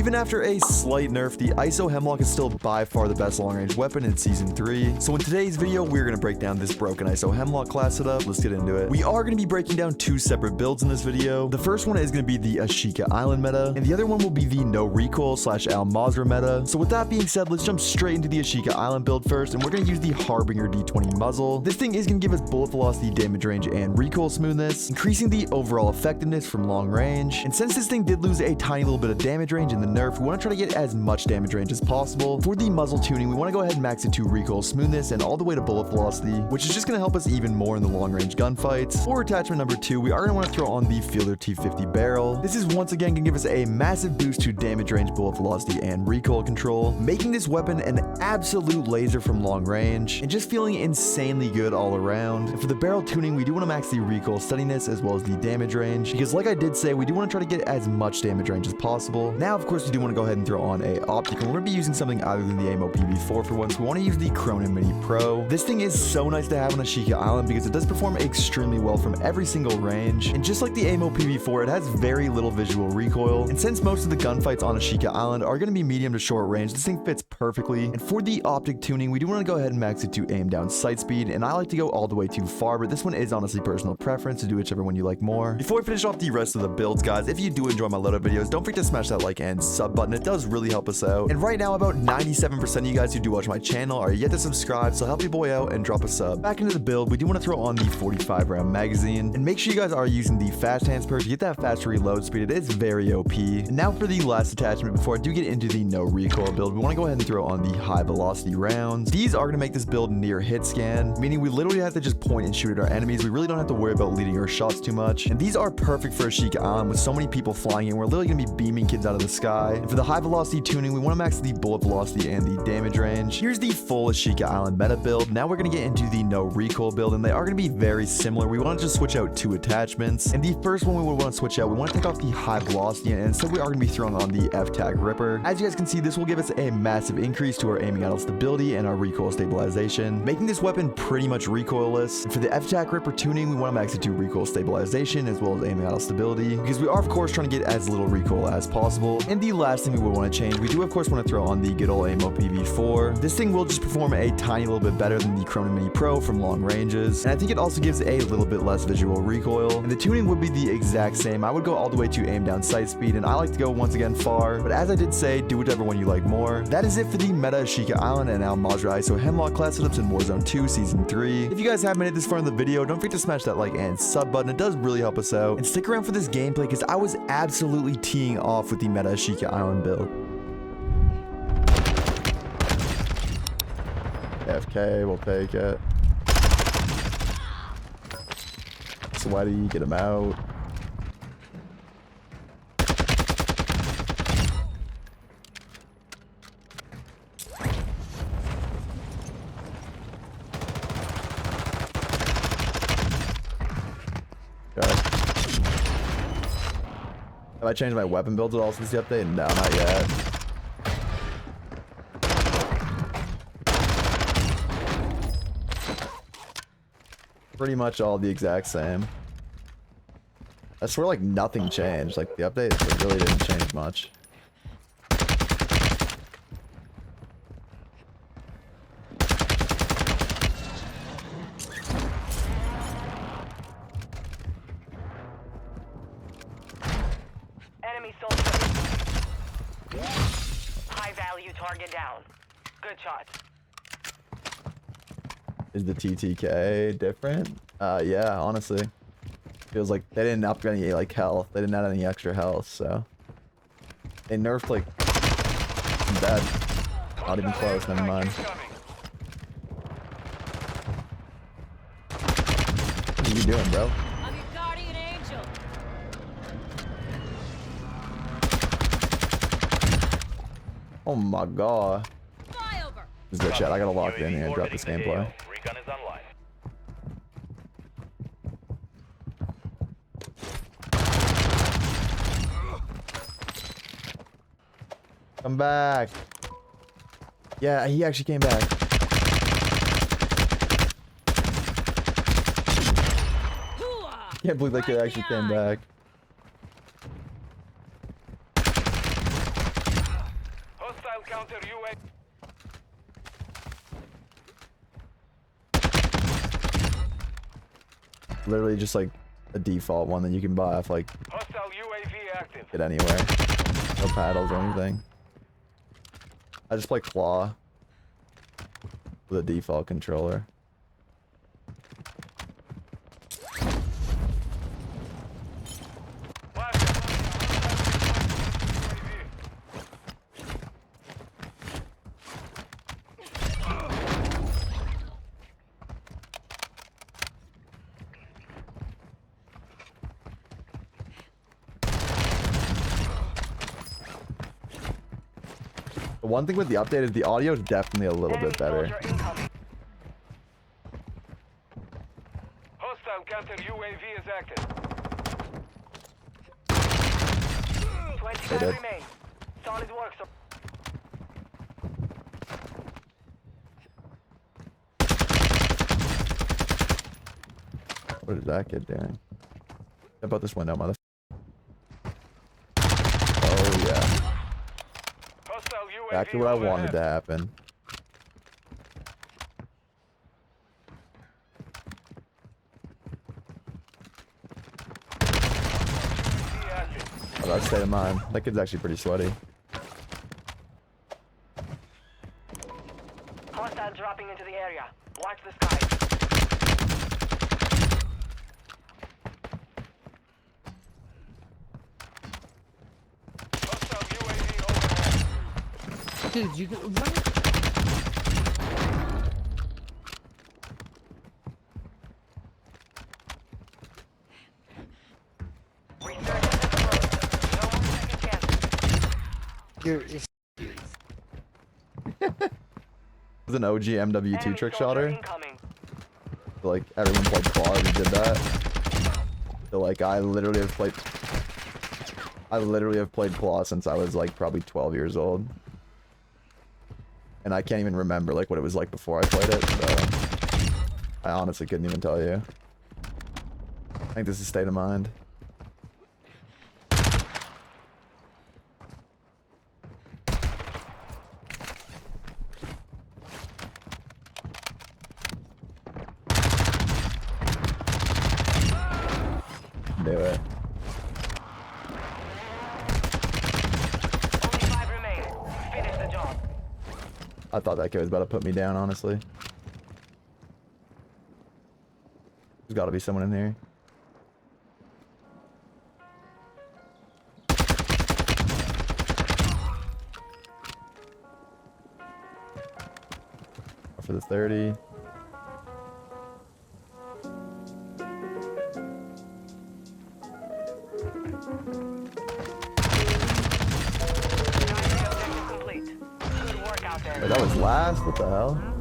Even after a slight nerf, the ISO HEMLOCK is still by far the best long-range weapon in Season 3. So in today's video, we're going to break down this broken ISO HEMLOCK class setup. Let's get into it. We are going to be breaking down two separate builds in this video. The first one is going to be the Ashika Island meta, and the other one will be the no recoil / Al-Mazrah meta. So with that being said, let's jump straight into the Ashika Island build first, and we're going to use the Harbinger D20 muzzle. This thing is going to give us bullet velocity, damage range, and recoil smoothness, increasing the overall effectiveness from long range. And since this thing did lose a tiny little bit of damage range in the nerf, we want to try to get as much damage range as possible. For the muzzle tuning, we want to go ahead and max it to recoil smoothness and all the way to bullet velocity, which is just going to help us even more in the long range gunfights. For attachment number 2, we are going to want to throw on the Fielder T50 barrel. This is once again going to give us a massive boost to damage range, bullet velocity, and recoil control, making this weapon an absolute laser from long range and just feeling insanely good all around. And for the barrel tuning, we do want to max the recoil steadiness as well as the damage range, because like I did say, we do want to try to get as much damage range as possible. Now, of course, we do want to go ahead and throw on a optic, and we're going to be using something other than the MW2 for once. We want to use the CRONEN Mini Pro. This thing is so nice to have on Ashika Island because it does perform extremely well from every single range, and just like the MW4, it has very little visual recoil, and since most of the gunfights on Ashika Island are going to be medium to short range, this thing fits perfectly. And for the optic tuning, we do want to go ahead and max it to aim down sight speed, and I like to go all the way too far, but this one is honestly personal preference, to do whichever one you like more. Before we finish off the rest of the builds, guys, if you do enjoy my loadout videos, don't forget to smash that like and sub button. It does really help us out. And right now, about 97% of you guys who do watch my channel are yet to subscribe, so help your boy out and drop a sub. Back into the build, we do want to throw on the 45 round magazine, and make sure you guys are using the fast hands perk to get that fast reload speed. It is very OP. And now for the last attachment, before I do get into the no recoil build, we want to go ahead and throw on the high velocity rounds. These are going to make this build near hit scan, meaning we literally have to just point and shoot at our enemies. We really don't have to worry about leading our shots too much. And these are perfect for Ashika Island with so many people flying in. We're literally going to be beaming kids out of the sky. And for the high velocity tuning, we want to max the bullet velocity and the damage range. Here's the full Ashika Island meta build. Now we're going to get into the no recoil build, and they are going to be very similar. We want to just switch out two attachments. And the first one we would want to switch out, we want to take off the high velocity, and instead we are going to be throwing on the FTAC Ripper. As you guys can see, this will give us a massive increase to our aiming idle stability and our recoil stabilization, making this weapon pretty much recoilless. And for the FTAC Ripper tuning, we want to max it to recoil stabilization as well as aiming idle stability, because we are of course trying to get as little recoil as possible. And the last thing we would want to change, we do of course want to throw on the good old MW4. This thing will just perform a tiny little bit better than the CRONEN Mini Pro from long ranges, and I think it also gives a little bit less visual recoil. And the tuning would be the exact same. I would go all the way to aim down sight speed, and I like to go once again far, but as I did say, do whichever one you like more. That is it for the meta Ashika Island and Al-Mazrah ISO HEMLOCK class setups in Warzone 2 Season 3. If you guys have made it this far in the video, don't forget to smash that like and sub button. It does really help us out, and stick around for this gameplay because I was absolutely teeing off with the meta Ashika Island build. FK, we'll take it. Sweaty, get him out. Okay. Have I changed my weapon builds at all since the update? No, not yet. Pretty much all the exact same. I swear like nothing changed. Like the update it really didn't change much. Enemy soldier. High value target down. Good shot. Is the TTK different? Yeah, honestly. Feels like they didn't upgrade any like health. They didn't add any extra health, so they nerfed like dead. Not even close, never mind. What are you doing, bro? I'm your guardian angel. Oh my god. Flyover. This is good shit. I gotta lock it in here and drop this gameplay. Recon is online. Come back. Yeah, he actually came back. Can't believe that kid actually came back. Hostile counter UAV. Literally just like a default one that you can buy off like Hostile UAV active. it anywhere. No paddles or anything. I just play claw with a default controller. The one thing with the update is the audio is definitely a little bit better. Hostile counter UAV is active. 25 did. remain. Solid work, so What is that kid doing? How about this window, mother? Oh yeah. Hostile UAV Exactly what I wanted overhead. to happen. UAV active. Oh, that's state of mind. That kid's actually pretty sweaty. hostile dropping into the area. Watch the sky. Hostile UAV overhead. Dude, you can. What? Resurgence at the road. No more second chances. You're It was an OG MW2 Enemy trick soldier shotter. incoming. Like everyone played claw and did that. So like I literally have played claw since I was like probably 12 years old. And I can't even remember like what it was like before I played it, so I honestly couldn't even tell you. I think this is state of mind. Do it. Only 5 remain. Finish the job. I thought that kid was about to put me down, honestly. There's got to be someone in here. For the 30. Objective complete. Good work out there. Wait, that was last? What the hell?